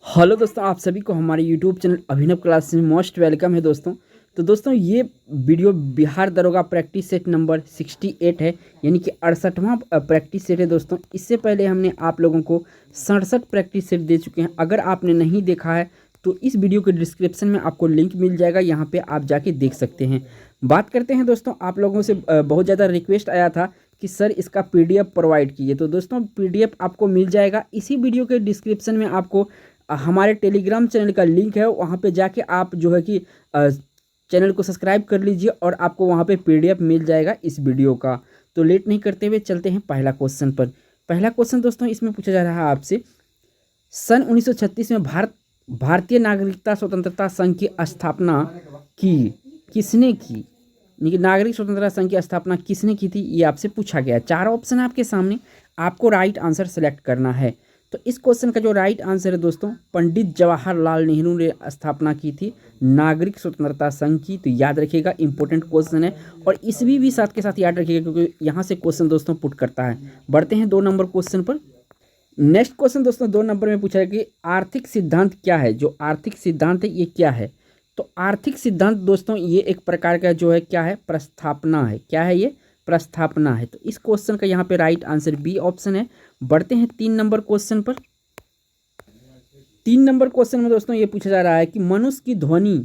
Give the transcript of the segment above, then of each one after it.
Hello दोस्तों, आप सभी को हमारे यूट्यूब चैनल अभिनव क्लास में मोस्ट वेलकम है दोस्तों। तो दोस्तों ये वीडियो बिहार दरोगा प्रैक्टिस सेट नंबर 68 है, यानी कि 68वां प्रैक्टिस सेट है दोस्तों। इससे पहले हमने आप लोगों को 67 प्रैक्टिस सेट दे चुके हैं। अगर आपने नहीं देखा है तो इस वीडियो के डिस्क्रिप्शन में आपको लिंक मिल जाएगा, यहाँ पे आप जाके देख सकते हैं। बात करते हैं दोस्तों, आप लोगों से बहुत ज़्यादा रिक्वेस्ट आया था कि सर इसका पीडीएफ प्रोवाइड कीजिए। तो दोस्तों पीडीएफ आपको मिल जाएगा इसी वीडियो के डिस्क्रिप्शन में। आपको हमारे टेलीग्राम चैनल का लिंक है, वहाँ पे जाके आप जो है कि चैनल को सब्सक्राइब कर लीजिए और आपको वहाँ पे पीडीएफ मिल जाएगा इस वीडियो का। तो लेट नहीं करते हुए चलते हैं पहला क्वेश्चन पर। पहला क्वेश्चन दोस्तों इसमें पूछा जा रहा है आपसे, सन 1936 में भारतीय नागरिकता स्वतंत्रता संघ की स्थापना की किसने की? यानी कि नागरिक स्वतंत्रता संघ की स्थापना किसने की थी, ये आपसे पूछा गया है। चार ऑप्शन है आपके सामने, आपको राइट आंसर सेलेक्ट करना है। तो इस क्वेश्चन का जो राइट आंसर है दोस्तों, पंडित जवाहरलाल नेहरू ने स्थापना की थी नागरिक स्वतंत्रता संघ की। तो याद रखिएगा, इंपॉर्टेंट क्वेश्चन है और ईस्वी भी साथ के साथ याद रखिएगा, क्योंकि यहाँ से क्वेश्चन दोस्तों पुट करता है। बढ़ते हैं 2 नंबर क्वेश्चन पर। नेक्स्ट क्वेश्चन दोस्तों 2 नंबर में पूछा है कि आर्थिक सिद्धांत क्या है। जो आर्थिक सिद्धांत है ये क्या है? तो आर्थिक सिद्धांत दोस्तों ये एक प्रकार का जो है क्या है, प्रस्थापना है। क्या है ये? प्रस्थापना है। तो इस क्वेश्चन का यहाँ पे राइट आंसर बी ऑप्शन है। बढ़ते हैं 3 नंबर क्वेश्चन पर। 3 नंबर क्वेश्चन में दोस्तों ये पूछा जा रहा है कि मनुष्य की ध्वनि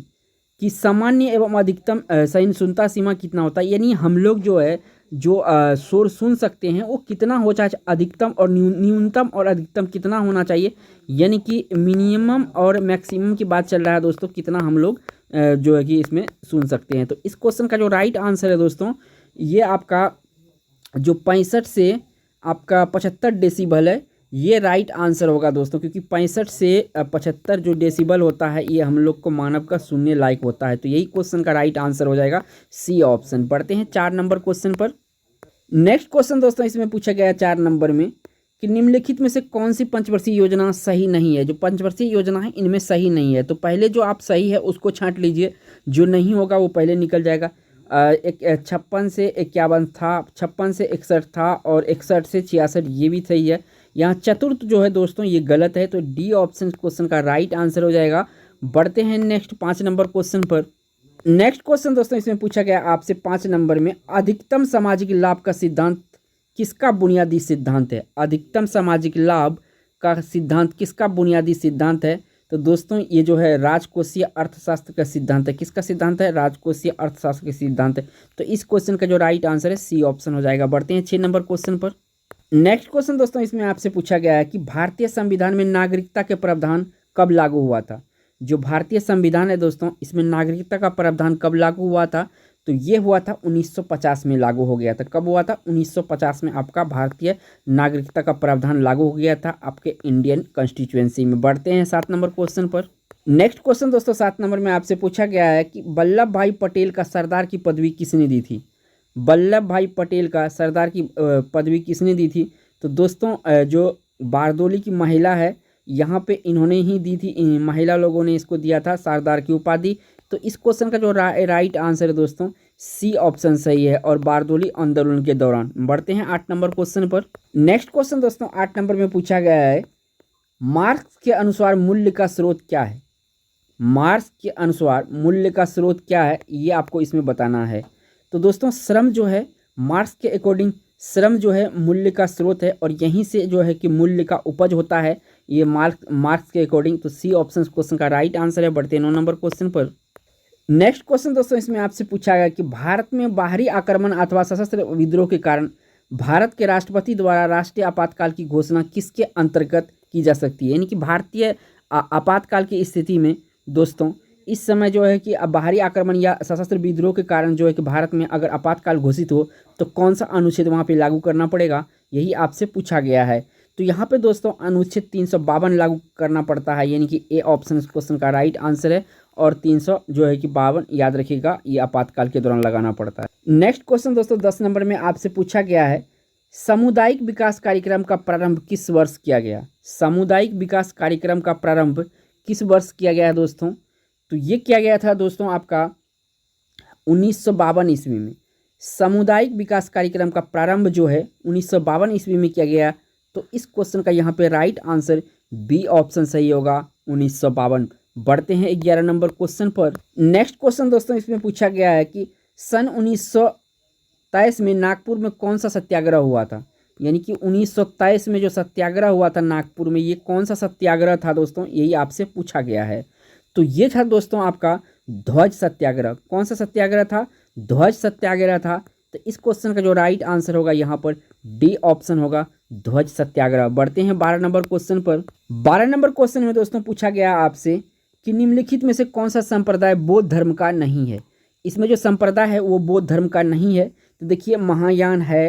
की सामान्य एवं अधिकतम सहिष्णुता सीमा कितना होता है। यानी हम लोग जो है जो शोर सुन सकते हैं वो कितना हो, चाहे अधिकतम और न्यूनतम और अधिकतम कितना होना चाहिए। यानी कि मिनिमम और मैक्सिमम की बात चल रहा है दोस्तों, कितना हम लोग जो है कि इसमें सुन सकते हैं। तो इस क्वेश्चन का जो राइट आंसर है दोस्तों, ये आपका जो 65 से आपका 75 डेसिबल है, ये राइट आंसर होगा दोस्तों। क्योंकि 65 से 75 जो डेसिबल होता है ये हम लोग को मानव का सुनने लायक होता है। तो यही क्वेश्चन का राइट आंसर हो जाएगा सी ऑप्शन। बढ़ते हैं 4 नंबर क्वेश्चन पर। नेक्स्ट क्वेश्चन दोस्तों इसमें पूछा गया है 4 नंबर में कि निम्नलिखित में से कौन सी पंचवर्षीय योजना सही नहीं है। जो पंचवर्षीय योजना है इनमें सही नहीं है। तो पहले जो आप सही है उसको छांट लीजिए, जो नहीं होगा वो पहले निकल जाएगा। एक 56 से 51 था, 56 से 61 था और 61 से 66 ये भी सही है। यहाँ चतुर्थ जो है दोस्तों ये गलत है। तो डी ऑप्शन क्वेश्चन का राइट आंसर हो जाएगा। बढ़ते हैं नेक्स्ट 5 नंबर क्वेश्चन पर। नेक्स्ट क्वेश्चन दोस्तों इसमें पूछा गया आपसे 5 नंबर में, अधिकतम सामाजिक लाभ का सिद्धांत किसका बुनियादी सिद्धांत है। अधिकतम सामाजिक लाभ का सिद्धांत किसका बुनियादी सिद्धांत है? तो दोस्तों ये जो है राजकोषीय अर्थशास्त्र का सिद्धांत है। किसका सिद्धांत है? राजकोषीय अर्थशास्त्र का सिद्धांत है। तो इस क्वेश्चन का जो राइट आंसर है सी ऑप्शन हो जाएगा। बढ़ते हैं 6 नंबर क्वेश्चन पर। नेक्स्ट क्वेश्चन दोस्तों इसमें आपसे पूछा गया है कि भारतीय संविधान में नागरिकता के प्रावधान कब लागू हुआ था। जो भारतीय संविधान है दोस्तों इसमें नागरिकता का प्रावधान कब लागू हुआ था? तो ये हुआ था 1950 में लागू हो गया था। कब हुआ था? 1950 में आपका भारतीय नागरिकता का प्रावधान लागू हो गया था आपके इंडियन कॉन्स्टिट्यूएंसी में। बढ़ते हैं 7 नंबर क्वेश्चन पर। नेक्स्ट क्वेश्चन दोस्तों 7 नंबर में आपसे पूछा गया है कि वल्लभ भाई पटेल का सरदार की पदवी किसने दी थी। वल्लभ भाई पटेल का सरदार की पदवी किसने दी थी? तो दोस्तों जो बारदोली की महिला है यहाँ पे इन्होंने ही दी थी। महिला लोगों ने इसको दिया था सरदार की उपाधि। तो इस क्वेश्चन का जो राइट आंसर है दोस्तों सी ऑप्शन सही है, और बारदोली आंदोलन के दौरान। बढ़ते हैं 8 नंबर क्वेश्चन पर। नेक्स्ट क्वेश्चन दोस्तों 8 नंबर में पूछा गया है, मार्क्स के अनुसार मूल्य का स्रोत क्या है। मार्क्स के अनुसार मूल्य का स्रोत क्या है ये आपको इसमें बताना है। तो दोस्तों श्रम जो है, मार्क्स के अकॉर्डिंग श्रम जो है मूल्य का स्रोत है, और यहीं से जो है कि मूल्य का उपज होता है ये मार्क्स के अकॉर्डिंग। तो सी ऑप्शन क्वेश्चन का राइट आंसर है। बढ़ते हैं 9 नंबर क्वेश्चन पर। नेक्स्ट क्वेश्चन दोस्तों इसमें आपसे पूछा गया कि भारत में बाहरी आक्रमण अथवा सशस्त्र विद्रोह के कारण भारत के राष्ट्रपति द्वारा राष्ट्रीय आपातकाल की घोषणा किसके अंतर्गत की जा सकती है। यानी कि भारतीय आपातकाल की स्थिति में दोस्तों इस समय जो है कि अब बाहरी आक्रमण या सशस्त्र विद्रोह के कारण जो है कि भारत में अगर आपातकाल घोषित हो तो कौन सा अनुच्छेद वहाँ पे लागू करना पड़ेगा, यही आपसे पूछा गया है। तो यहाँ पे दोस्तों अनुच्छेद 352 लागू करना पड़ता है, यानी कि ए ऑप्शन क्वेश्चन का राइट आंसर है। और 300 जो है कि 52 याद रखिएगा, ये आपातकाल के दौरान लगाना पड़ता है। नेक्स्ट क्वेश्चन दोस्तों 10 नंबर में आपसे पूछा गया है, सामुदायिक विकास कार्यक्रम का प्रारंभ किस वर्ष किया गया। सामुदायिक विकास कार्यक्रम का प्रारंभ किस वर्ष किया गया है दोस्तों? तो ये किया गया था दोस्तों आपका 1952 ईस्वी में। सामुदायिक विकास कार्यक्रम का प्रारंभ जो है 1952 ईस्वी में किया गया। तो इस क्वेश्चन का यहाँ पे राइट आंसर बी ऑप्शन सही होगा 1952। बढ़ते हैं 11 नंबर क्वेश्चन पर। नेक्स्ट क्वेश्चन दोस्तों इसमें पूछा गया है कि सन 1923 में नागपुर में कौन सा सत्याग्रह हुआ था। यानी कि 1923 में जो सत्याग्रह हुआ था नागपुर में, ये कौन सा सत्याग्रह था दोस्तों, यही आपसे पूछा गया है। तो ये था दोस्तों आपका ध्वज सत्याग्रह। कौन सा सत्याग्रह था? ध्वज सत्याग्रह था। तो इस क्वेश्चन का जो राइट आंसर होगा यहाँ पर डी ऑप्शन होगा, ध्वज सत्याग्रह। बढ़ते हैं 12 नंबर क्वेश्चन पर। 12 नंबर क्वेश्चन में दोस्तों पूछा गया आपसे कि निम्नलिखित में से कौन सा संप्रदाय बौद्ध धर्म का नहीं है। इसमें जो संप्रदाय है वो बौद्ध धर्म का नहीं है। तो देखिए महायान है,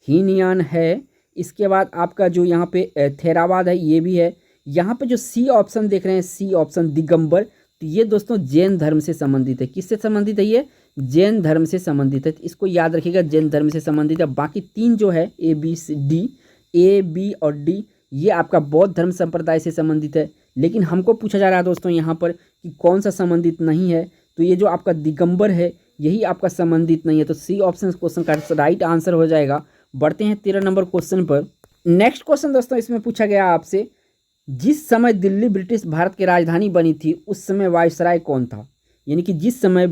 हीनयान है, इसके बाद आपका जो यहाँ पे थेरावाद है ये भी है। यहाँ पे जो सी ऑप्शन देख रहे हैं, सी ऑप्शन दिगंबर, तो ये दोस्तों जैन धर्म से संबंधित है। किससे संबंधित है? ये जैन धर्म से संबंधित है। तो इसको याद रखिएगा, जैन धर्म से संबंधित है। बाकी तीन जो है ए बी और डी, ये आपका बौद्ध धर्म संप्रदाय से संबंधित है। लेकिन हमको पूछा जा रहा है दोस्तों यहाँ पर कि कौन सा संबंधित नहीं है। तो ये जो आपका दिगंबर है यही आपका संबंधित नहीं है। तो सी ऑप्शन क्वेश्चन का राइट आंसर हो जाएगा। बढ़ते हैं 13 नंबर क्वेश्चन पर। नेक्स्ट क्वेश्चन दोस्तों इसमें पूछा गया आपसे, जिस समय दिल्ली ब्रिटिश भारत की राजधानी बनी थी उस समय वायसराय कौन था। यानी कि जिस समय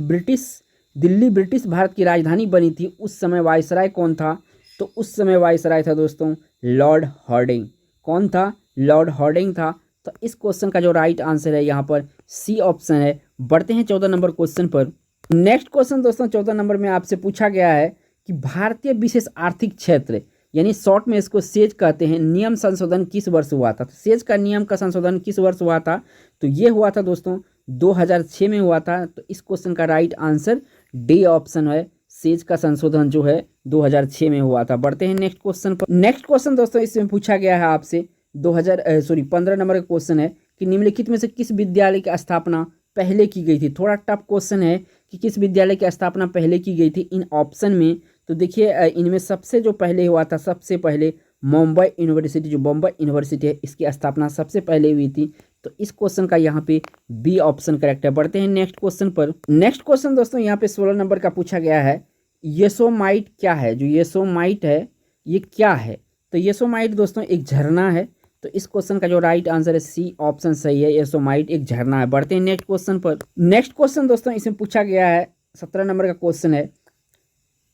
दिल्ली ब्रिटिश भारत की राजधानी बनी थी उस समय वायसराय कौन था। तो उस समय वायसराय था दोस्तों लॉर्ड हॉर्डिंग। कौन था? लॉर्ड हॉर्डिंग था। तो इस क्वेश्चन का जो राइट आंसर है यहाँ पर सी ऑप्शन है। बढ़ते हैं 14 नंबर क्वेश्चन पर। नेक्स्ट क्वेश्चन दोस्तों 14 नंबर में आपसे पूछा गया है कि भारतीय विशेष आर्थिक क्षेत्र, यानी शॉर्ट में इसको सेज कहते हैं, नियम संशोधन किस वर्ष हुआ था। तो सेज का नियम का संशोधन किस वर्ष हुआ था? तो ये हुआ था दोस्तों 2006 में हुआ था। तो इस क्वेश्चन का राइट आंसर डी ऑप्शन है, सेज का संशोधन जो है 2006 में हुआ था। बढ़ते हैं नेक्स्ट क्वेश्चन पर। नेक्स्ट क्वेश्चन दोस्तों इसमें पूछा गया है आपसे 15 नंबर का क्वेश्चन है कि निम्नलिखित में से किस विद्यालय की स्थापना पहले की गई थी। थोड़ा टफ क्वेश्चन है कि किस विद्यालय की स्थापना पहले की गई थी इन ऑप्शन में। तो देखिए इनमें सबसे जो पहले हुआ था, सबसे पहले मुंबई यूनिवर्सिटी, जो बम्बई यूनिवर्सिटी है इसकी स्थापना सबसे पहले हुई थी। तो इस क्वेश्चन का यहाँ पे बी ऑप्शन करेक्ट है। बढ़ते हैं नेक्स्ट क्वेश्चन पर। नेक्स्ट क्वेश्चन दोस्तों यहाँ पे 16 नंबर का पूछा गया है, येसोमाइट क्या है। जो येसोमाइट है ये क्या है? तो येसोमाइट दोस्तों एक झरना है। तो इस क्वेश्चन का जो राइट आंसर है सी ऑप्शन सही है, येसोमाइट एक झरना है। बढ़ते हैं नेक्स्ट क्वेश्चन पर। नेक्स्ट क्वेश्चन दोस्तों इसमें पूछा गया है 17 नंबर का क्वेश्चन है,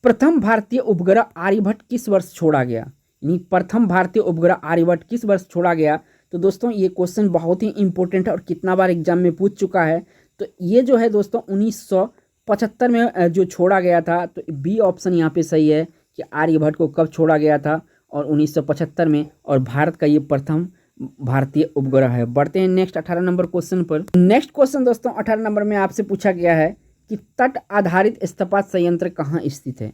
प्रथम भारतीय उपग्रह आर्यभट्ट किस वर्ष छोड़ा गया। यानी प्रथम भारतीय उपग्रह आर्यभट्ट किस वर्ष छोड़ा गया। तो दोस्तों ये क्वेश्चन बहुत ही इंपॉर्टेंट है और कितना बार एग्जाम में पूछ चुका है। तो ये जो है दोस्तों 1975 में जो छोड़ा गया था। तो बी ऑप्शन यहाँ पे सही है कि आर्यभट्ट को कब छोड़ा गया था, और 1975 में, और भारत का ये प्रथम भारतीय उपग्रह है। बढ़ते हैं नेक्स्ट 18 नंबर क्वेश्चन पर। नेक्स्ट क्वेश्चन दोस्तों 18 नंबर में आपसे पूछा गया है कि तट आधारित इस्पात संयंत्र कहाँ स्थित है।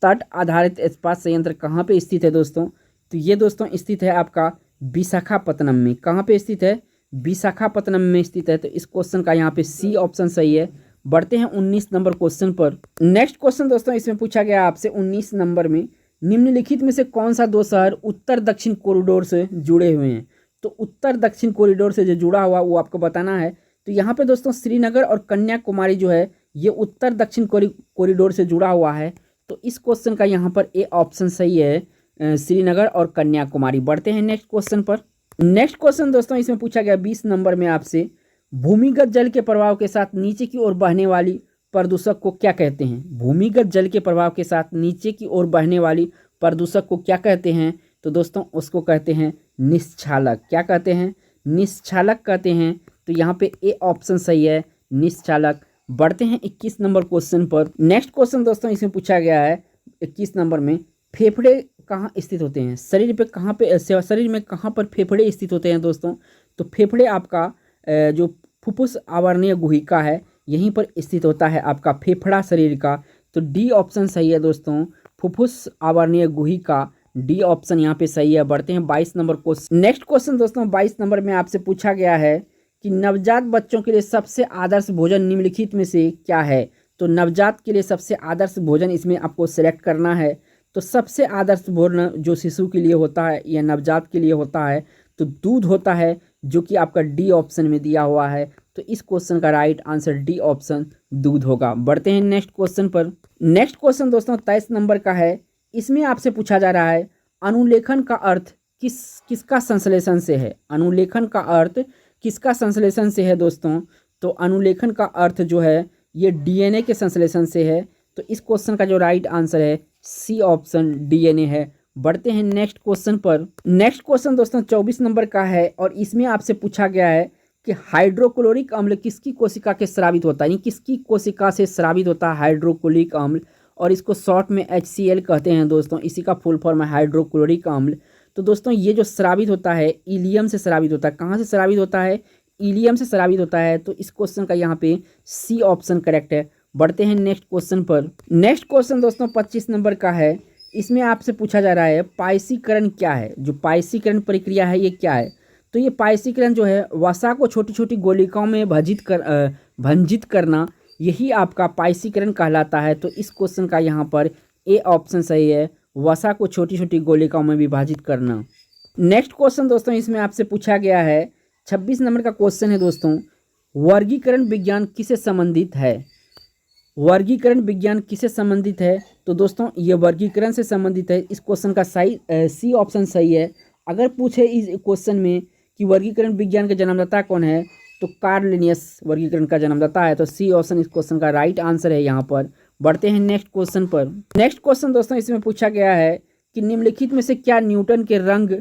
तट आधारित इस्पात संयंत्र कहाँ पे स्थित है दोस्तों। तो ये दोस्तों स्थित है आपका विशाखापत्तनम में। कहाँ पे स्थित है? विशाखापत्तनम में स्थित है। तो इस क्वेश्चन का यहाँ पे सी ऑप्शन सही है। बढ़ते हैं 19 नंबर क्वेश्चन पर। नेक्स्ट क्वेश्चन दोस्तों इसमें पूछा गया आपसे 19 नंबर में, निम्नलिखित में से कौन सा दो शहर उत्तर दक्षिण कॉरिडोर से जुड़े हुए हैं। तो उत्तर दक्षिण कॉरिडोर से जो जुड़ा हुआ वो आपको बताना है। तो यहाँ पे दोस्तों श्रीनगर और कन्याकुमारी जो है ये उत्तर दक्षिण कॉरिडोर से जुड़ा हुआ है। तो इस क्वेश्चन का यहाँ पर ए ऑप्शन सही है, श्रीनगर और कन्याकुमारी। बढ़ते हैं नेक्स्ट क्वेश्चन पर। नेक्स्ट क्वेश्चन दोस्तों इसमें पूछा गया 20 नंबर में आपसे, भूमिगत जल के प्रभाव के साथ नीचे की ओर बहने वाली प्रदूषक को क्या कहते हैं। भूमिगत जल के प्रभाव के साथ नीचे की ओर बहने वाली प्रदूषक को क्या कहते हैं। तो दोस्तों उसको कहते हैं निश्चालक। क्या कहते हैं? निश्चालक कहते हैं। तो यहाँ पे ए ऑप्शन सही है, निश्चालक। बढ़ते हैं 21 नंबर क्वेश्चन पर। नेक्स्ट क्वेश्चन दोस्तों इसमें पूछा गया है 21 नंबर में, फेफड़े कहाँ स्थित होते हैं। शरीर में कहाँ पर फेफड़े स्थित होते हैं दोस्तों। तो फेफड़े आपका जो फुफ्फुस आवरणीय गुहिका है यहीं पर स्थित होता है आपका फेफड़ा शरीर का। तो डी ऑप्शन सही है दोस्तों, फुफ्फुस आवरणीय गुहिका, डी ऑप्शन यहाँ पे सही है। बढ़ते हैं 22 नंबर क्वेश्चन। नेक्स्ट क्वेश्चन दोस्तों 22 नंबर में आपसे पूछा गया है कि नवजात बच्चों के लिए सबसे आदर्श भोजन निम्नलिखित में से क्या है। तो नवजात के लिए सबसे आदर्श भोजन इसमें आपको सेलेक्ट करना है। तो सबसे आदर्श भोजन जो शिशु के लिए होता है या नवजात के लिए होता है तो दूध होता है, जो कि आपका डी ऑप्शन में दिया हुआ है। तो इस क्वेश्चन का राइट आंसर डी ऑप्शन दूध होगा। बढ़ते हैं नेक्स्ट क्वेश्चन पर। नेक्स्ट क्वेश्चन दोस्तों 23 नंबर का है। इसमें आपसे पूछा जा रहा है अनुलेखन का अर्थ किसका संश्लेषण से है? अनुलेखन का अर्थ किसका संश्लेषण से है दोस्तों? तो अनुलेखन का अर्थ जो है ये डीएनए के संश्लेषण से है। तो इस क्वेश्चन का जो राइट आंसर है सी ऑप्शन डीएनए है। बढ़ते हैं नेक्स्ट क्वेश्चन पर। नेक्स्ट क्वेश्चन दोस्तों 24 नंबर का है और इसमें आपसे पूछा गया है कि हाइड्रोक्लोरिक अम्ल किसकी कोशिका के स्रावित होता है, यानी किसकी कोशिका से स्रावित होता है हाइड्रोक्लोरिक अम्ल, और इसको शॉर्ट में HCl कहते हैं दोस्तों। इसी का फुल फॉर्म है हाइड्रोक्लोरिक अम्ल। तो दोस्तों ये जो स्रावित होता है इलियम से स्रावित होता है। कहाँ से स्रावित होता है? इलियम से स्रावित होता है। तो इस क्वेश्चन का यहाँ पे सी ऑप्शन करेक्ट है। बढ़ते हैं नेक्स्ट क्वेश्चन पर। नेक्स्ट क्वेश्चन दोस्तों 25 नंबर का है। इसमें आपसे पूछा जा रहा है पाइसीकरण क्या है? जो पाइसीकरण प्रक्रिया है ये क्या है? तो ये पाइसीकरण जो है वसा को छोटी छोटी गोलिकाओं में भंजित करना, यही आपका पाइसीकरण कहलाता है। तो इस क्वेश्चन का यहाँ पर ए ऑप्शन सही है, वसा को छोटी छोटी गोलिकाओं में विभाजित करना। नेक्स्ट क्वेश्चन दोस्तों इसमें आपसे पूछा गया है 26 नंबर का क्वेश्चन है दोस्तों, वर्गीकरण विज्ञान किससे संबंधित है? वर्गीकरण विज्ञान किससे संबंधित है? तो दोस्तों ये वर्गीकरण से संबंधित है। इस क्वेश्चन का सही सी ऑप्शन सही है। अगर पूछे इस क्वेश्चन में कि वर्गीकरण विज्ञान के जन्मदाता कौन है, तो कार्ल लिनियस वर्गीकरण का जन्मदाता है। तो सी ऑप्शन इस क्वेश्चन का राइट आंसर है यहाँ पर। बढ़ते हैं नेक्स्ट क्वेश्चन पर। नेक्स्ट क्वेश्चन दोस्तों इसमें पूछा गया है कि निम्नलिखित में से क्या न्यूटन के रंग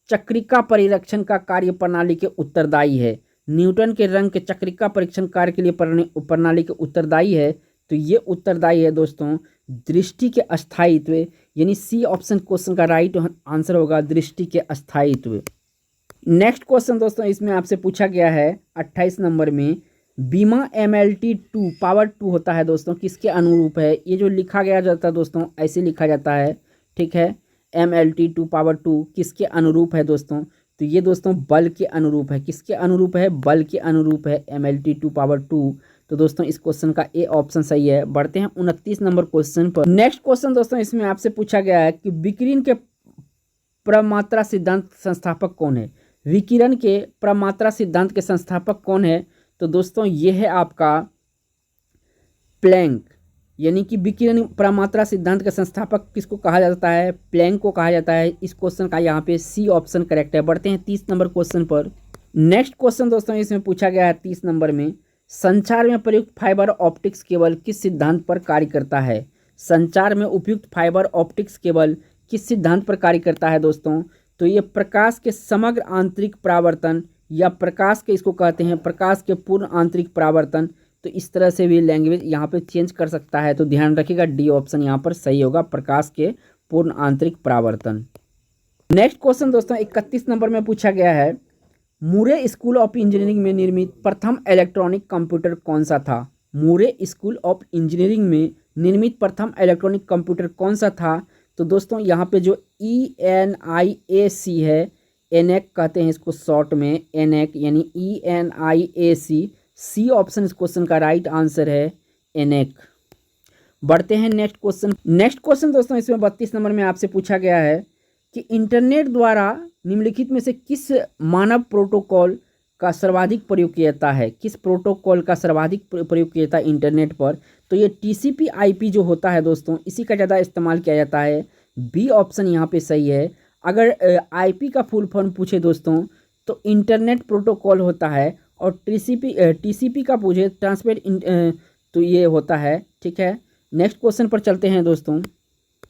चक्रिका परिरक्षण का कार्य प्रणाली के उत्तरदायी है? न्यूटन के रंग के चक्रिका परीक्षण कार्य के लिए प्रणाली के उत्तरदायी है। तो ये उत्तरदायी है दोस्तों दृष्टि के अस्थायित्व, यानी सी ऑप्शन क्वेश्चन का राइट आंसर होगा दृष्टि के अस्थायित्व। नेक्स्ट क्वेश्चन दोस्तों इसमें आपसे पूछा गया है 28 नंबर में, बीमा MLT2 पावर 2 होता है दोस्तों किसके अनुरूप है? ये जो लिखा गया जाता है दोस्तों ऐसे लिखा जाता है, ठीक है। MLT2 पावर 2 किसके अनुरूप है दोस्तों? तो ये दोस्तों बल के अनुरूप है। किसके अनुरूप है? बल के अनुरूप है MLT2 पावर 2। तो दोस्तों इस क्वेश्चन का ए ऑप्शन सही है। बढ़ते हैं 29 नंबर क्वेश्चन पर। नेक्स्ट क्वेश्चन दोस्तों इसमें आपसे पूछा गया है कि विकिरण के प्रमात्रा सिद्धांत संस्थापक कौन है? विकिरण के प्रमात्रा सिद्धांत के संस्थापक कौन है? तो दोस्तों ये है आपका प्लैंक, यानी कि विकिरण प्रमात्रा सिद्धांत का संस्थापक किसको कहा जाता है? प्लैंक को कहा जाता है। इस क्वेश्चन का यहाँ पे सी ऑप्शन करेक्ट है। बढ़ते हैं 30 नंबर क्वेश्चन पर। नेक्स्ट क्वेश्चन दोस्तों इसमें पूछा गया है 30 नंबर में, संचार में प्रयुक्त फाइबर ऑप्टिक्स केबल किस सिद्धांत पर कार्य करता है? संचार में उपयुक्त फाइबर ऑप्टिक्स केबल किस सिद्धांत पर कार्य करता है दोस्तों? तो ये प्रकाश के समग्र आंतरिक परावर्तन, या प्रकाश के इसको कहते हैं प्रकाश के पूर्ण आंतरिक परावर्तन। तो इस तरह से भी लैंग्वेज यहाँ पे चेंज कर सकता है। तो ध्यान रखिएगा डी ऑप्शन यहाँ पर सही होगा, प्रकाश के पूर्ण आंतरिक परावर्तन। नेक्स्ट क्वेश्चन दोस्तों 31 नंबर में पूछा गया है, मुरे स्कूल ऑफ इंजीनियरिंग में निर्मित प्रथम इलेक्ट्रॉनिक कंप्यूटर कौन सा था? मुरे स्कूल ऑफ इंजीनियरिंग में निर्मित प्रथम इलेक्ट्रॉनिक कंप्यूटर कौन सा था? तो दोस्तों यहाँ पे जो ENIAC है, ENIAC कहते हैं इसको शॉर्ट में, ENIAC यानी ENIAC। सी ऑप्शन इस क्वेश्चन का राइट आंसर है ENIAC। बढ़ते हैं नेक्स्ट क्वेश्चन। नेक्स्ट क्वेश्चन दोस्तों इसमें 32 नंबर में आपसे पूछा गया है कि इंटरनेट द्वारा निम्नलिखित में से किस मानव प्रोटोकॉल का सर्वाधिक प्रयोग किया जाता है? किस प्रोटोकॉल का सर्वाधिक प्रयोग किया जाता है इंटरनेट पर? तो ये TCP/IP जो होता है दोस्तों इसी का ज़्यादा इस्तेमाल किया जाता है। बी ऑप्शन यहाँ पे सही है। अगर IP का फुल फॉर्म पूछे दोस्तों तो इंटरनेट प्रोटोकॉल होता है, और TCP का पूछे ट्रांसपोर्ट तो ये होता है, ठीक है। नेक्स्ट क्वेश्चन पर चलते हैं दोस्तों।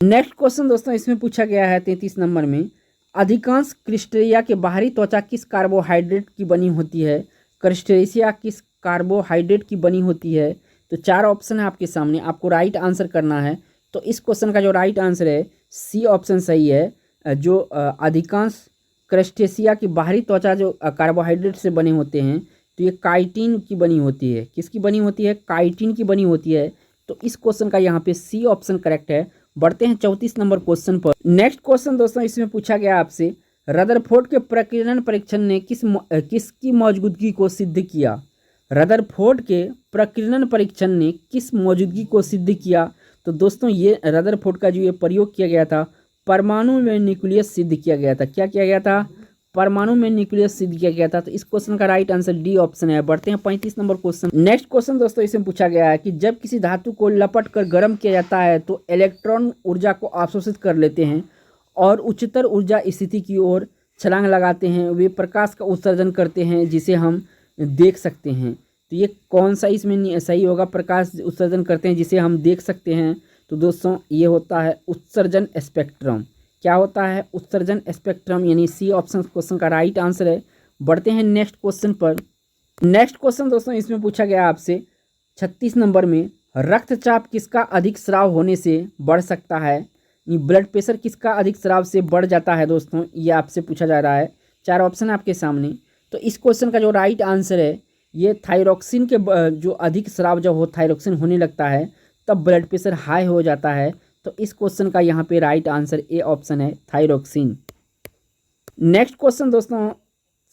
नेक्स्ट क्वेश्चन दोस्तों इसमें पूछा गया है 33 नंबर में, अधिकांश क्रिस्टेशिया के बाहरी त्वचा किस कार्बोहाइड्रेट की बनी होती है? क्रिस्टेशिया किस कार्बोहाइड्रेट की बनी होती है? तो 4 ऑप्शन है आपके सामने, आपको राइट आंसर करना है। तो इस क्वेश्चन का जो राइट आंसर है सी ऑप्शन सही है। जो अधिकांश क्रिस्टेशिया की बाहरी त्वचा जो कार्बोहाइड्रेट से बने होते हैं, तो ये काइटिन की बनी होती है। किसकी बनी होती है? काइटिन की बनी होती है। तो इस क्वेश्चन का यहाँ पे सी ऑप्शन करेक्ट है। बढ़ते हैं 34 नंबर क्वेश्चन पर। नेक्स्ट क्वेश्चन दोस्तों इसमें पूछा गया आपसे, रदरफोर्ड के प्रकीर्णन परीक्षण ने किसकी मौजूदगी को सिद्ध किया? रदरफोर्ड के प्रकीर्णन परीक्षण ने किस मौजूदगी को सिद्ध किया? तो दोस्तों ये रदरफोर्ड का जो ये प्रयोग किया गया था, परमाणु में न्यूक्लियस सिद्ध किया गया था। क्या किया गया था? परमाणु में न्यूक्लियस सिद्ध किया गया था। तो इस क्वेश्चन का राइट आंसर डी ऑप्शन है। बढ़ते हैं 35 नंबर क्वेश्चन। नेक्स्ट क्वेश्चन दोस्तों इसमें पूछा गया है कि जब किसी धातु को लपट कर गर्म किया जाता है तो इलेक्ट्रॉन ऊर्जा को अवशोषित कर लेते हैं और उच्चतर ऊर्जा स्थिति की ओर छलांग लगाते हैं, वे प्रकाश का उत्सर्जन करते हैं जिसे हम देख सकते हैं। तो ये कौन सा इसमें सही होगा? प्रकाश उत्सर्जन करते हैं जिसे हम देख सकते हैं। तो दोस्तों ये होता है उत्सर्जन स्पेक्ट्रम। क्या होता है? उत्सर्जन स्पेक्ट्रम, यानी सी ऑप्शन क्वेश्चन का राइट आंसर है। बढ़ते हैं नेक्स्ट क्वेश्चन पर। नेक्स्ट क्वेश्चन दोस्तों इसमें पूछा गया आपसे 36 नंबर में, रक्तचाप किसका अधिक स्राव होने से बढ़ सकता है? ब्लड प्रेशर किसका अधिक स्राव से बढ़ जाता है? दोस्तों ये आपसे पूछा जा रहा है। 4 ऑप्शन आपके सामने। तो इस क्वेश्चन का जो राइट आंसर है, ये थायरोक्सिन के जो अधिक स्राव जब हो थायरोक्सिन होने लगता है तब ब्लड प्रेशर हाई हो जाता है। तो इस क्वेश्चन का यहाँ पे राइट आंसर ए ऑप्शन है, थायरोक्सिन। नेक्स्ट क्वेश्चन दोस्तों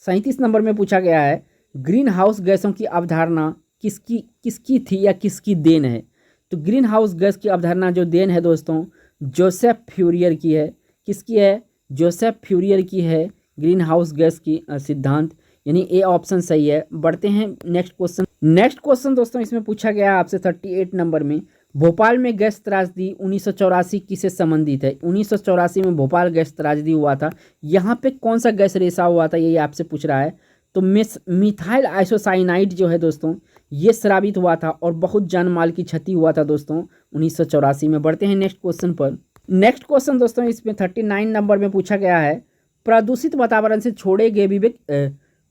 37 नंबर में पूछा गया है, ग्रीन हाउस गैसों की अवधारणा किसकी थी या किसकी देन है? तो ग्रीन हाउस गैस की अवधारणा जो देन है दोस्तों, जोसेफ फ्यूरियर की है। किसकी है? जोसेफ फ्यूरियर की है ग्रीन हाउस गैस की सिद्धांत, यानी ए ऑप्शन सही है। बढ़ते हैं नेक्स्ट क्वेश्चन। नेक्स्ट क्वेश्चन दोस्तों इसमें पूछा गया आपसे 38 नंबर में, भोपाल में गैस त्रासदी 1984 किससे संबंधित है? 1984 में भोपाल गैस त्रासदी हुआ था। यहाँ पे कौन सा गैस रिसाव हुआ था, ये आपसे पूछ रहा है। तो मिथाइल आइसोसाइनाइड जो है दोस्तों, ये स्रावित हुआ था और बहुत जान माल की क्षति हुआ था दोस्तों 1984 में। बढ़ते हैं नेक्स्ट क्वेश्चन पर। नेक्स्ट क्वेश्चन दोस्तों इसमें 39 नंबर में पूछा गया है, प्रदूषित वातावरण से छोड़े गए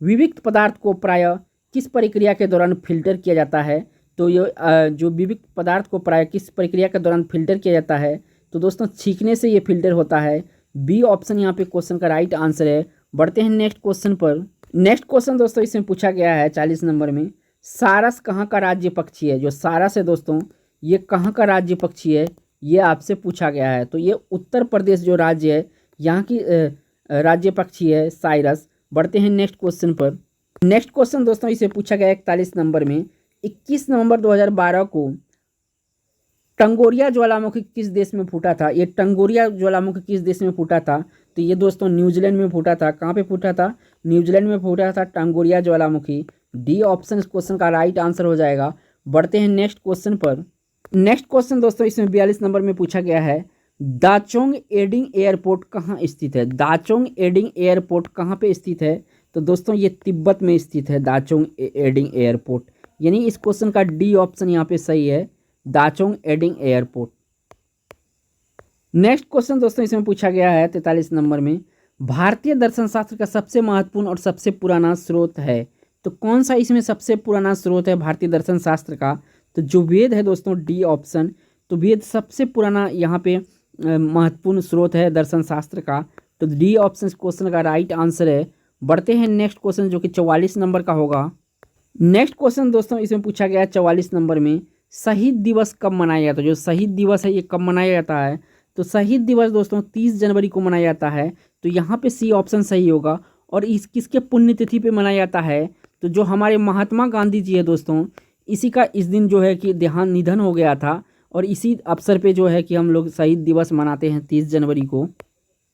विविक्त पदार्थ को प्रायः किस प्रक्रिया के दौरान फिल्टर किया जाता है? तो ये जो विविक्त पदार्थ को प्रायः किस प्रक्रिया के दौरान फिल्टर किया जाता है? तो दोस्तों छींकने से ये फिल्टर होता है। बी ऑप्शन यहाँ पे क्वेश्चन का राइट आंसर है। बढ़ते हैं नेक्स्ट क्वेश्चन पर। नेक्स्ट क्वेश्चन दोस्तों इसमें पूछा गया है 40 नंबर में, सारस कहाँ का राज्य पक्षी है? जो सारस है दोस्तों, ये कहाँ का राज्य पक्षी है, ये आपसे पूछा गया है। तो ये उत्तर प्रदेश जो राज्य है, यहाँ की राज्य पक्षी है साइरस। बढ़ते हैं नेक्स्ट क्वेश्चन पर। नेक्स्ट क्वेश्चन दोस्तों इसे पूछा गया 41 नंबर में, 21 नवंबर 2012 को टंगोरिया ज्वालामुखी किस देश में फूटा था? ये टंगोरिया ज्वालामुखी किस देश में फूटा था? तो ये दोस्तों न्यूजीलैंड में फूटा था। कहाँ पे फूटा था? न्यूजीलैंड में फूटा था टंगोरिया ज्वालामुखी। डी ऑप्शन इस क्वेश्चन का राइट आंसर हो जाएगा। बढ़ते हैं नेक्स्ट क्वेश्चन पर। नेक्स्ट क्वेश्चन दोस्तों इसमें 42 नंबर में पूछा गया है, दाचोंग एडिंग एयरपोर्ट कहाँ स्थित है? दाचोंग एडिंग एयरपोर्ट कहाँ पे स्थित है? तो दोस्तों ये तिब्बत में स्थित है दाचोंग एडिंग एयरपोर्ट, यानी इस क्वेश्चन का डी ऑप्शन यहाँ पे सही है, दाचोंग एडिंग एयरपोर्ट। नेक्स्ट क्वेश्चन दोस्तों इसमें पूछा गया है 43 नंबर में, भारतीय दर्शन शास्त्र का सबसे महत्वपूर्ण और सबसे पुराना स्रोत है। तो कौन सा इसमें सबसे पुराना स्रोत है भारतीय दर्शन शास्त्र का? तो जो वेद है दोस्तों, डी ऑप्शन। तो वेद सबसे पुराना यहाँ पे महत्वपूर्ण स्रोत है दर्शन शास्त्र का। तो डी ऑप्शन इस क्वेश्चन का राइट आंसर है। बढ़ते हैं नेक्स्ट क्वेश्चन जो कि 44 नंबर का होगा। नेक्स्ट क्वेश्चन दोस्तों इसमें पूछा गया 44 नंबर में, शहीद दिवस कब मनाया जाता है? जो शहीद दिवस है ये कब मनाया जाता है? तो शहीद दिवस दोस्तों 30 जनवरी को मनाया जाता है। तो यहाँ पे सी ऑप्शन सही होगा। और इस किसके पुण्यतिथि पे मनाया जाता है? तो जो हमारे महात्मा गांधी जी है दोस्तों, इसी का इस दिन जो है कि निधन हो गया था और इसी अवसर पे जो है कि हम लोग शहीद दिवस मनाते हैं 30 जनवरी को।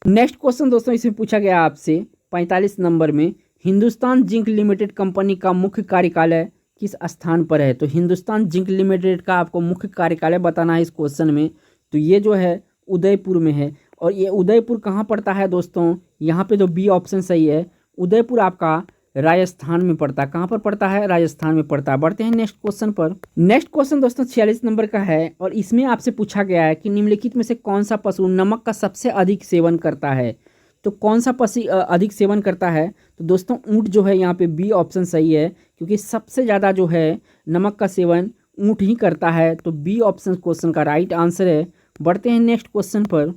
नेक्स्ट क्वेश्चन दोस्तों इसमें पूछा गया आपसे 45 नंबर में, हिंदुस्तान जिंक लिमिटेड कंपनी का मुख्य कार्यालय किस स्थान पर है? तो हिंदुस्तान जिंक लिमिटेड का आपको मुख्य कार्यालय बताना है इस क्वेश्चन में। तो ये जो है उदयपुर में है। और ये उदयपुर कहाँ पड़ता है दोस्तों? यहाँ पे तो बी ऑप्शन सही है, उदयपुर आपका राजस्थान में पड़ता है। कहाँ पर पड़ता है? राजस्थान में पड़ता है। बढ़ते हैं नेक्स्ट क्वेश्चन पर। नेक्स्ट क्वेश्चन दोस्तों 46 नंबर का है और इसमें आपसे पूछा गया है कि निम्नलिखित में से कौन सा पशु नमक का सबसे अधिक सेवन करता है? तो कौन सा पशु अधिक सेवन करता है? तो दोस्तों ऊँट जो है, यहाँ पे बी ऑप्शन सही है, क्योंकि सबसे ज़्यादा जो है नमक का सेवन ऊँट ही करता है। तो बी ऑप्शन क्वेश्चन का राइट आंसर है। बढ़ते हैं नेक्स्ट क्वेश्चन पर।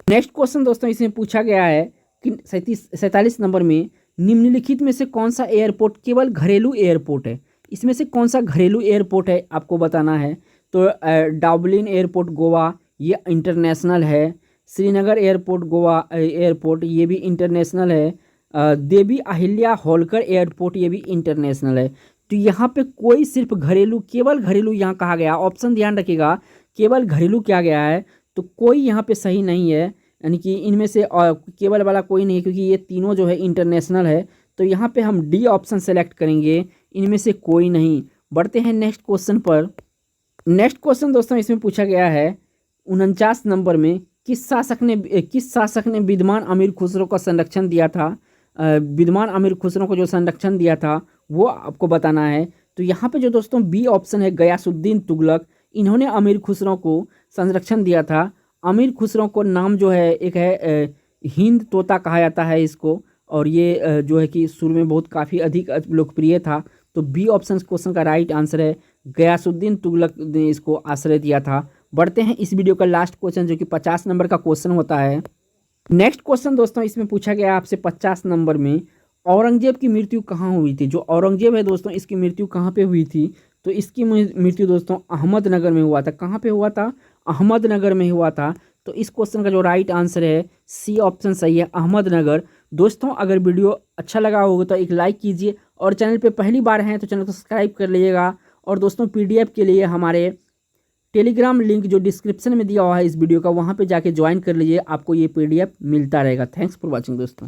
नेक्स्ट क्वेश्चन दोस्तों इसमें पूछा गया है कि 47 नंबर में, निम्नलिखित में से कौन सा एयरपोर्ट केवल घरेलू एयरपोर्ट है? इसमें से कौन सा घरेलू एयरपोर्ट है आपको बताना है। तो डाबलिन एयरपोर्ट गोवा, ये इंटरनेशनल है। श्रीनगर एयरपोर्ट गोवा एयरपोर्ट, ये भी इंटरनेशनल है। देवी अहिल्या होलकर एयरपोर्ट, ये भी इंटरनेशनल है। तो यहाँ पे कोई सिर्फ घरेलू, केवल घरेलू यहाँ कहा गया, ऑप्शन ध्यान रखिएगा, केवल घरेलू क्या गया है। तो कोई यहाँ पे सही नहीं है, यानी कि इनमें से केवल वाला कोई नहीं, क्योंकि ये तीनों जो है इंटरनेशनल है। तो यहाँ पे हम डी ऑप्शन सेलेक्ट करेंगे, इनमें से कोई नहीं। बढ़ते हैं नेक्स्ट क्वेश्चन पर। नेक्स्ट क्वेश्चन दोस्तों इसमें पूछा गया है 49 नंबर में, किस शासक ने विद्यमान अमीर खुसरो का संरक्षण दिया था? विद्यमान अमीर खुसरो को जो संरक्षण दिया था वो आपको बताना है। तो यहाँ पे जो दोस्तों बी ऑप्शन है गयासुद्दीन तुगलक, इन्होंने अमीर खुसरो को संरक्षण दिया था। अमीर खुसरो को नाम जो है एक है हिंद तोता कहा जाता है इसको, और ये जो है कि शुरू में बहुत काफ़ी अधिक लोकप्रिय था। तो बी ऑप्शन क्वेश्चन का राइट आंसर है, गयासुद्दीन तुगलक ने इसको आश्रय दिया था। बढ़ते हैं इस वीडियो का लास्ट क्वेश्चन जो कि 50 नंबर का क्वेश्चन होता है। नेक्स्ट क्वेश्चन दोस्तों इसमें पूछा गया आपसे 50 नंबर में, औरंगजेब की मृत्यु कहाँ हुई थी? जो औरंगजेब है दोस्तों इसकी मृत्यु कहाँ पे हुई थी? तो इसकी मृत्यु दोस्तों अहमदनगर में हुआ था। कहाँ पे हुआ था? अहमदनगर में हुआ था। तो इस क्वेश्चन का जो राइट आंसर है सी ऑप्शन सही है, अहमदनगर। दोस्तों अगर वीडियो अच्छा लगा होगा तो एक लाइक कीजिए, और चैनल पे पहली बार हैं तो चैनल को सब्सक्राइब कर लीजिएगा। और दोस्तों पीडीएफ के लिए हमारे टेलीग्राम लिंक जो डिस्क्रिप्शन में दिया हुआ है इस वीडियो का, वहाँ पे जाके ज्वाइन कर लीजिए, आपको ये पीडीएफ मिलता रहेगा। थैंक्स फॉर वॉचिंग दोस्तों।